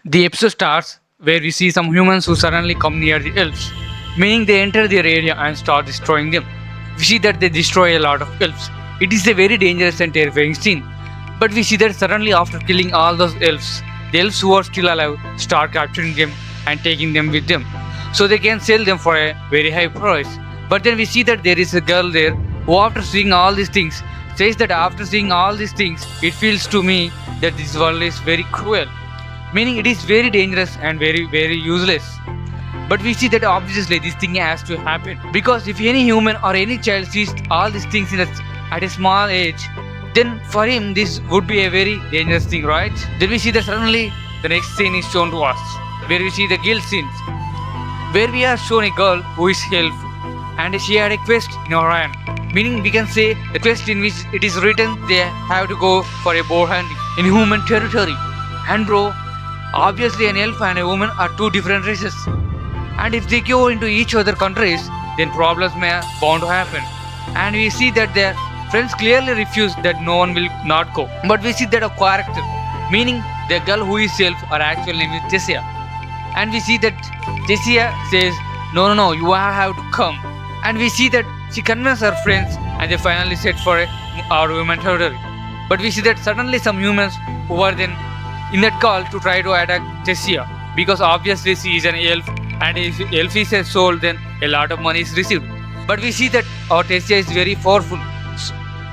The episode starts where we see some humans who suddenly come near the elves, meaning they enter their area and start destroying them. We see that they destroy a lot of elves. It is a very dangerous and terrifying scene. But we see that suddenly after killing all those elves, the elves who are still alive start capturing them and taking them with them, so they can sell them for a very high price. But then we see that there is a girl there who, after seeing all these things, says that after seeing all these things, it feels to me that this world is very cruel, meaning it is very dangerous and very useless. But we see that obviously this thing has to happen, because if any human or any child sees all these things at a small age, then for him this would be a very dangerous thing, right? Then we see that suddenly the next scene is shown to us, where we see the guild scenes, where we are shown a girl who is helpful and she had a quest in her hand, meaning we can say the quest in which it is written they have to go for a boar hunting in human territory. And bro, obviously an elf and a woman are two different races, and if they go into each other countries, then problems may bound to happen. And we see that their friends clearly refuse that no one will not go. But we see that a character, meaning the girl who is elf, her actual name is Tessia, and we see that Tessia says no, you have to come. And we see that she convinces her friends and they finally set for our women territory. But we see that suddenly some humans who are then in that call to try to attack Tessia, because obviously she is an elf, and if elf is a soul, then a lot of money is received. But we see that our Tessia is very powerful.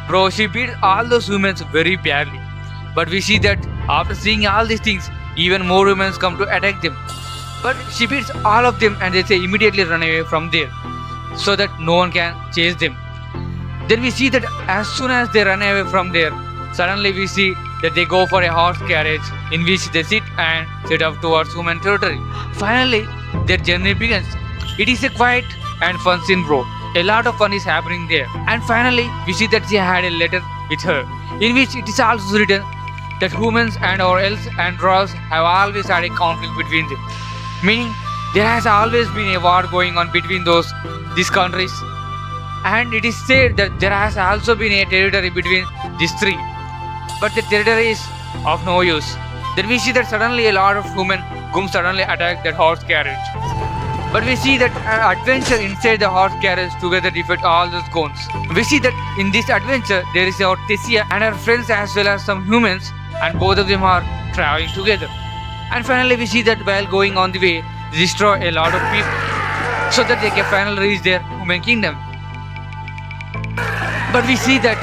Bro, she beat all those humans very badly. But we see that after seeing all these things, even more humans come to attack them. But she beats all of them and they say immediately run away from there, so that no one can chase them. Then we see that as soon as they run away from there, suddenly we see that they go for a horse carriage in which they sit and set off towards human territory. Finally, their journey begins. It is a quiet and fun scene, bro. A lot of fun is happening there. And finally, we see that she had a letter with her, in which it is also written that humans and our elves and dwarves have always had a conflict between them. Meaning, there has always been a war going on between these countries. And it is said that there has also been a territory between these three. But the territory is of no use. Then we see that suddenly a lot of human goons suddenly attack that horse carriage. But we see that adventure inside the horse carriage together defeat all those goons. We see that in this adventure there is our Tessia and her friends as well as some humans, and both of them are traveling together. And finally we see that while going on the way, they destroy a lot of people so that they can finally reach their human kingdom. But we see that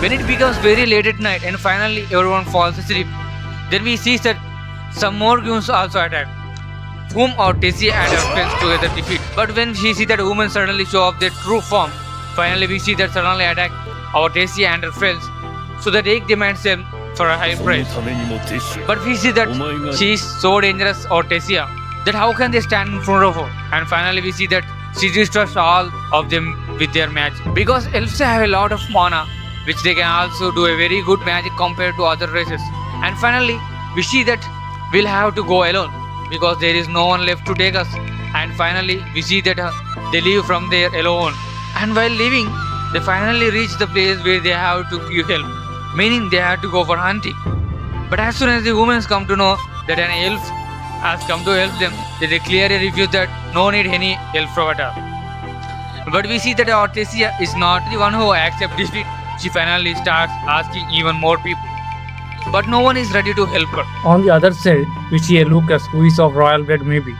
when it becomes very late at night and finally everyone falls asleep, then we see that some more goons also attack, whom our Tessia and her friends together defeat. But when we see that women suddenly show off their true form, finally we see that suddenly attack our Tessia and her friends, so that they demands them for a high price. But we see that she is so dangerous, our Tessia, that how can they stand in front of her? And finally we see that she destroys all of them with their magic, because elves have a lot of mana, which they can also do a very good magic compared to other races. And finally we see that we'll have to go alone, because there is no one left to take us. And finally we see that they leave from there alone, and while leaving they finally reach the place where they have to give help, meaning they have to go for hunting. But as soon as the humans come to know that an elf has come to help them, they clearly refuse that no need any help from at all. But we see that our Tessia is not the one who accepts defeat. She finally starts asking even more people, but no one is ready to help her. On the other side, we see a Lucas who is of royal blood maybe,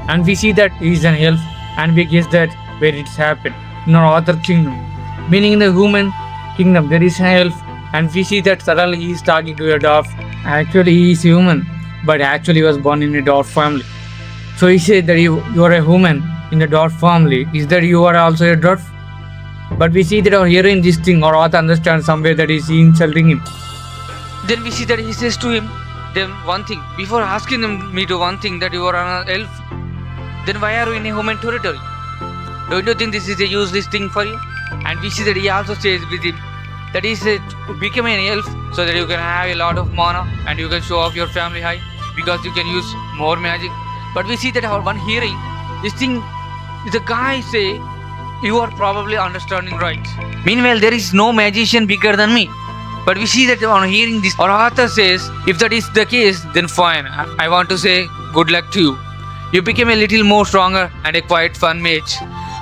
and we see that he is an elf, and we guess that where it's happened, in our other kingdom, meaning in the human kingdom there is an elf, and we see that suddenly he is talking to a dwarf. Actually he is human, but actually he was born in a dwarf family. So he said that you are a human in the dwarf family, is that you are also a dwarf? But we see that our hearing this thing, our author understands somewhere that is insulting him. Then we see that he says to him then one thing, before asking me to one thing, that you are an elf, then why are you in a human territory? Don't you think this is a useless thing for you? And we see that he also says with him that he said to become an elf so that you can have a lot of mana and you can show off your family high, because you can use more magic. But we see that our one hearing this thing, the guy say, you are probably understanding right. Meanwhile there is no magician bigger than me. But we see that on hearing this, our author says, if that is the case, then fine. I want to say good luck to you. You became a little more stronger and a quite fun mage.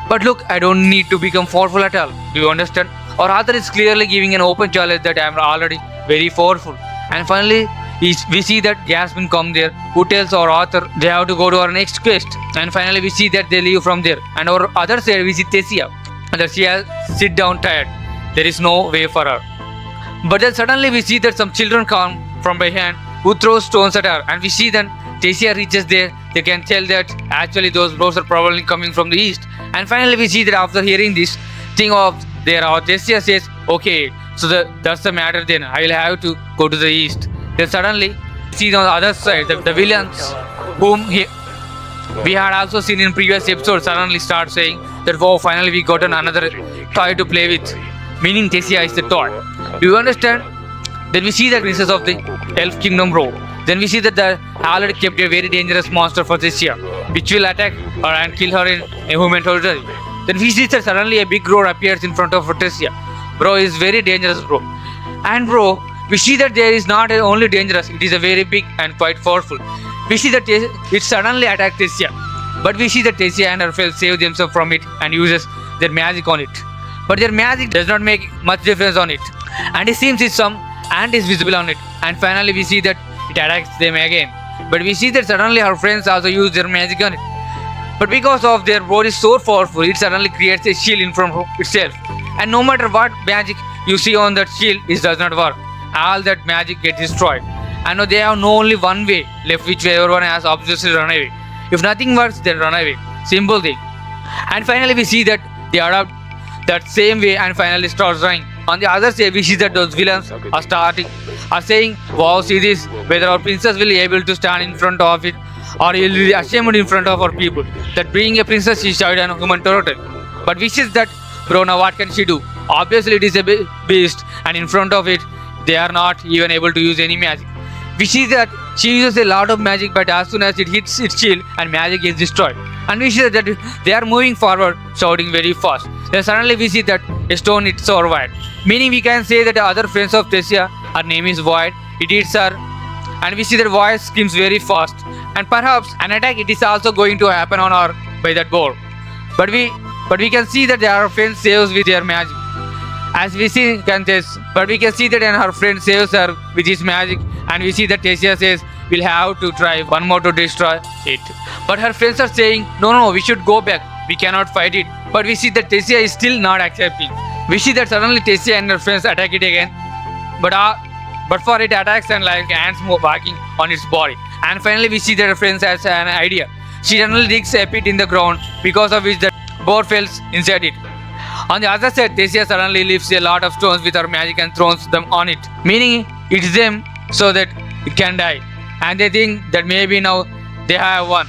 But look, I don't need to become powerful at all. Do you understand? Our author is clearly giving an open challenge that I am already very powerful. And finally, we see that Jasmine come there, who tells our author they have to go to our next quest. And finally, we see that they leave from there. And our other side, we see Tessia, and that she has sit down tired. There is no way for her. But then suddenly we see that some children come from behind who throw stones at her, and we see that Tessia reaches there. They can tell that actually those blows are probably coming from the east. And finally we see that after hearing this thing of there, our Tessia says, okay, so that's the matter then. I will have to go to the east. Then suddenly see on the other side the villains whom we had also seen in previous episodes suddenly start saying that wow, finally we got another toy to play with. Meaning Tessia is the toy. Do you understand? Then we see the princess of the elf kingdom bro. Then we see that they already kept a very dangerous monster for Tessia, which will attack her and kill her in a human territory. Then we see that suddenly a big roar appears in front of Tessia. Bro is very dangerous bro. And bro, we see that there is not only dangerous, it is a very big and quite powerful. We see that it suddenly attacked Tessia. But we see that Tessia and her friends save themselves from it and uses their magic on it. But their magic does not make much difference on it. And it seems some ant is visible on it. And finally we see that it attacks them again. But we see that suddenly her friends also use their magic on it. But because of their body is so powerful, it suddenly creates a shield in front of itself. And no matter what magic you see on that shield, it does not work. All that magic gets destroyed. And they have only one way left, which everyone has obviously run away. If nothing works, then run away. Simple thing. And finally we see that they adopt that same way and finally starts running. On the other side, we see that those villains are saying, wow, see this, whether our princess will be able to stand in front of it or he will be ashamed in front of our people. That being a princess, she showed an human turtle. But we see that, bro, now what can she do? Obviously it is a beast and in front of it, they are not even able to use any magic. We see that she uses a lot of magic, but as soon as it hits its shield and magic is destroyed. And we see that they are moving forward, shouting very fast. Then suddenly we see that a stone hits our Void. Meaning we can say that the other friends of Tessia, her name is Void, it hits her. And we see that Void screams very fast. And perhaps an attack it is also going to happen on her by that Boar. But we can see that our friend saves with their magic. As we see but we can see that her friend saves her with his magic, and we see that Tessia says we'll have to try one more to destroy it. But her friends are saying no, we should go back, we cannot fight it. But we see that Tessia is still not accepting. We see that suddenly Tessia and her friends attack it again, but for it attacks and like ants move barking on its body. And finally we see that her friends has an idea. She suddenly digs a pit in the ground, because of which the Boar falls inside it. On the other side, Tessia suddenly lifts a lot of stones with her magic and throws them on it, meaning it's them so that it can die. And they think that maybe now they have won.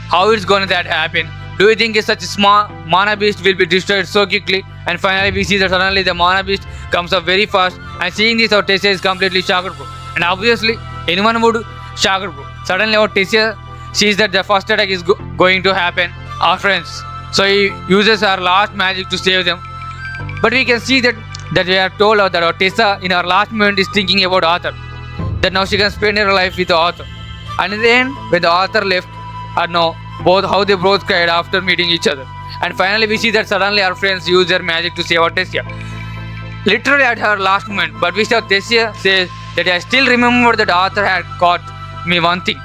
How it's gonna that happen? Do you think such a small mana beast will be destroyed so quickly? And finally we see that suddenly the mana beast comes up very fast, and seeing this our Tessia is completely shocked bro. And obviously anyone would shocked bro. Suddenly our Tessia sees that the first attack is going to happen, our friends. So he uses her last magic to save them. But we can see that we are told that our Tessia in her last moment is thinking about Arthur. That now she can spend her life with the Arthur. And in the end, when the Arthur left, how they both cried after meeting each other. And finally we see that suddenly our friends use their magic to save our Tessia. Literally at her last moment, but we saw Tessia says that I still remember that Arthur had caught me one thing,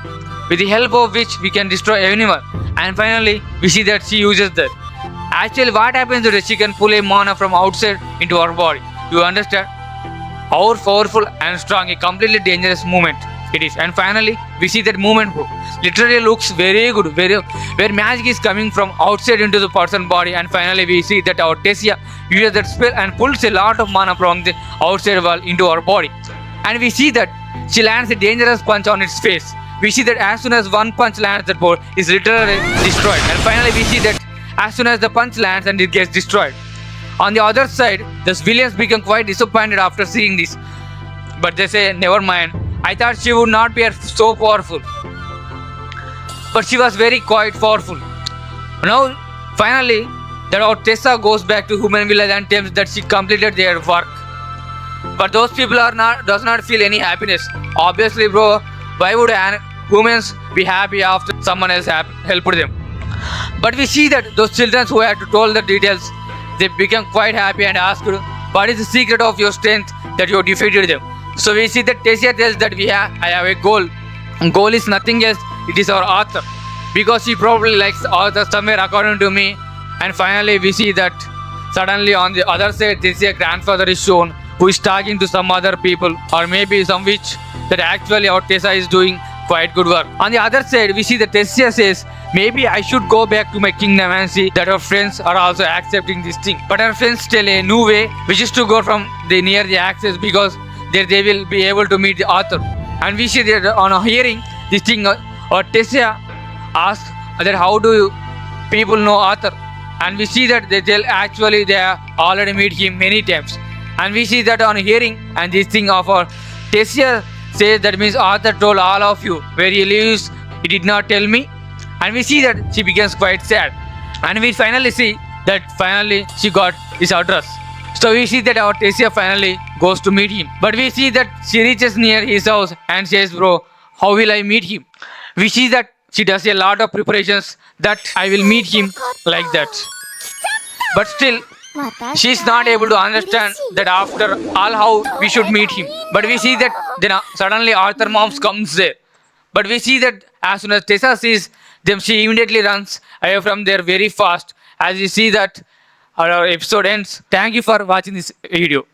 with the help of which we can destroy anyone. And finally we see that she uses that. Actually what happens is that she can pull a mana from outside into her body. You understand? How powerful and strong, a completely dangerous movement it is. And finally we see that movement bro literally looks very good, where magic is coming from outside into the person's body. And finally we see that our Tessia uses that spell and pulls a lot of mana from the outside wall into her body. And we see that she lands a dangerous punch on its face. We see that as soon as one punch lands, that board is literally destroyed. And finally we see that as soon as the punch lands and it gets destroyed. On the other side, the villains become quite disappointed after seeing this. But they say, never mind, I thought she would not be so powerful. But she was very quite powerful. Now, finally, that our Tessia goes back to human village and tells that she completed their work. But those people are not does not feel any happiness. Obviously, bro, why would humans be happy after someone else helped them? But we see that those children who had to told the details, they became quite happy and asked, "What is the secret of your strength that you defeated them?" So we see that Tessia tells that I have a goal. Goal is nothing else. It is our author, because he probably likes author somewhere according to me. And finally, we see that suddenly on the other side, Tessia grandfather is shown, who is talking to some other people, or maybe some witch, that actually our Tessia is doing quite good work. On the other side, we see that Tessia says, maybe I should go back to my kingdom and see that our friends are also accepting this thing. But our friends tell a new way, which is to go from the near the access, because there they will be able to meet the author. And we see that on a hearing this thing, or Tessia asks that how do you people know author? And we see that they tell actually they have already meet him many times. And we see that on hearing and this thing of our Tessia says that means author told all of you where he lives, he did not tell me. And we see that she becomes quite sad. And we finally see that finally she got his address. So we see that our Tessia finally goes to meet him. But we see that she reaches near his house and says, bro, how will I meet him? We see that she does a lot of preparations that I will meet him like that. But still, she's not able to understand that after all how we should meet him. But we see that then suddenly Arthur Moms comes there. But we see that as soon as Tessa sees them, she immediately runs away from there very fast. As you see that our episode ends. Thank you for watching this video.